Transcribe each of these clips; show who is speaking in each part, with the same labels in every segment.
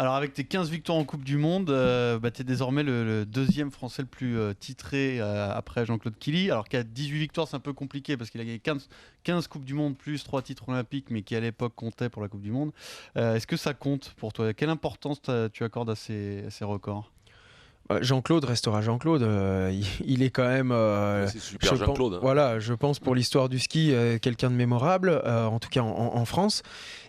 Speaker 1: Alors avec tes 15 victoires en Coupe du Monde, tu es désormais le deuxième Français le plus titré après Jean-Claude Killy. Alors qu'à 18 victoires, c'est un peu compliqué parce qu'il a gagné 15 Coupes du Monde plus 3 titres olympiques, mais qui à l'époque comptaient pour la Coupe du Monde. Est-ce que ça compte pour toi? Quelle importance tu accordes à ces records?
Speaker 2: Jean-Claude restera Jean-Claude. Il est quand même.
Speaker 3: C'est super Jean-Claude.
Speaker 2: Voilà, je pense pour l'histoire du ski, quelqu'un de mémorable, en tout cas en France.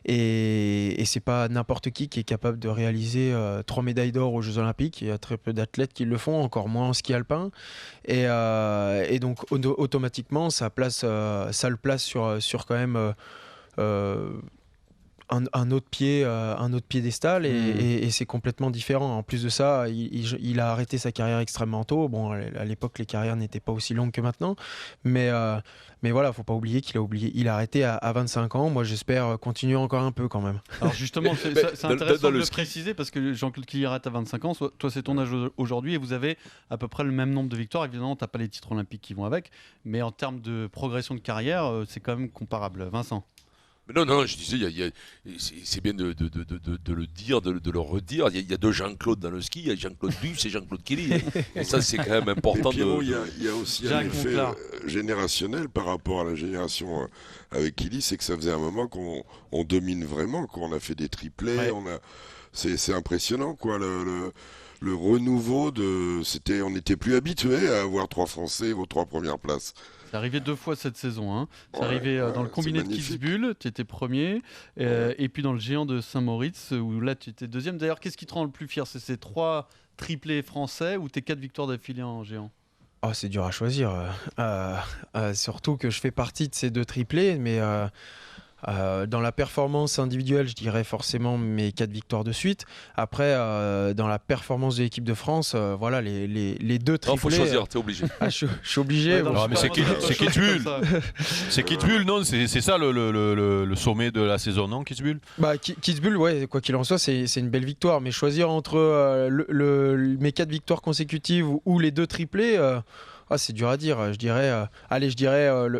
Speaker 2: Et c'est pas n'importe qui est capable de réaliser 3 médailles d'or aux Jeux Olympiques. Il y a très peu d'athlètes qui le font, encore moins en ski alpin. Et donc automatiquement, ça le place sur quand même. Un autre piédestal et c'est complètement différent. En plus de ça, il a arrêté sa carrière extrêmement tôt. Bon, à l'époque, les carrières n'étaient pas aussi longues que maintenant, mais voilà, faut pas oublier il a arrêté à 25 ans. Moi, j'espère continuer encore un peu quand même.
Speaker 1: Alors justement, c'est intéressant de le préciser parce que Jean-Claude Killy arrête à 25 ans. Toi, c'est ton âge aujourd'hui et vous avez à peu près le même nombre de victoires. Évidemment, t'as pas les titres olympiques qui vont avec, mais en termes de progression de carrière, c'est quand même comparable. Vincent.
Speaker 3: Non, je disais, c'est bien de le dire, de le redire. Il y a deux Jean-Claude dans le ski, il y a Jean-Claude Duss et Jean-Claude Killy. Et ça, c'est quand même important.
Speaker 4: Il y a aussi un effet générationnel par rapport à la génération avec Killy, c'est que ça faisait un moment qu'on domine vraiment, qu'on a fait des triplés, c'est impressionnant, quoi. Le renouveau on n'était plus habitué à avoir 3 Français aux 3 premières places.
Speaker 1: C'est arrivé 2 fois cette saison. Hein. C'est arrivé dans le combiné de Kitzbühel, tu étais premier, et puis dans le géant de Saint-Moritz, où là tu étais deuxième. D'ailleurs, qu'est-ce qui te rend le plus fier? C'est ces 3 triplés français ou tes 4 victoires d'affilée en géant?
Speaker 2: Oh, c'est dur à choisir. Surtout que je fais partie de ces 2 triplés, mais dans la performance individuelle, je dirais forcément mes 4 victoires de suite. Après, dans la performance de l'équipe de France, voilà, les 2 triplés.
Speaker 3: Il faut choisir, t'es obligé.
Speaker 2: Je suis obligé.
Speaker 5: Ouais, mais c'est Kitzbühel. C'est Kitzbühel, non? C'est ça le sommet de la saison, non, Kitzbühel?
Speaker 2: Kitzbühel, ouais, quoi qu'il en soit, c'est une belle victoire. Mais choisir entre mes 4 victoires consécutives ou les 2 triplés. C'est dur à dire. Je dirais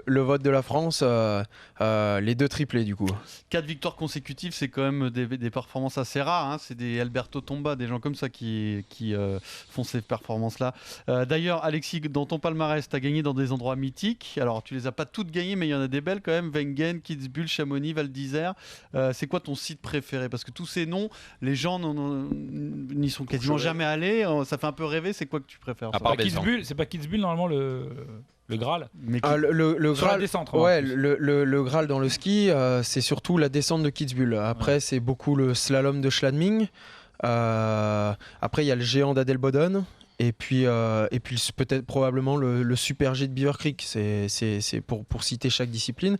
Speaker 2: le vote de la France, les 2 triplés du coup.
Speaker 1: 4 victoires consécutives, c'est quand même des performances assez rares. Hein. C'est des Alberto Tomba, des gens comme ça qui font ces performances-là. D'ailleurs, Alexis, dans ton palmarès, tu as gagné dans des endroits mythiques. Alors, tu les as pas toutes gagnées, mais il y en a des belles quand même. Wengen, Kitzbühel, Chamonix, Val d'Isère. C'est quoi ton site préféré? Parce que tous ces noms, les gens n'y sont quasiment jamais allés. Ça fait un peu rêver. C'est quoi que tu préfères?
Speaker 6: C'est pas Kitzbühel normalement le Graal.
Speaker 2: Le
Speaker 6: Sur
Speaker 2: Graal,
Speaker 6: la descente.
Speaker 2: Ouais, le Graal dans le ski, c'est surtout la descente de Kitzbühel. Après, c'est beaucoup le slalom de Schladming. Après, il y a le géant d'Adelboden. Et puis peut-être probablement le super G de Beaver Creek. C'est pour citer chaque discipline.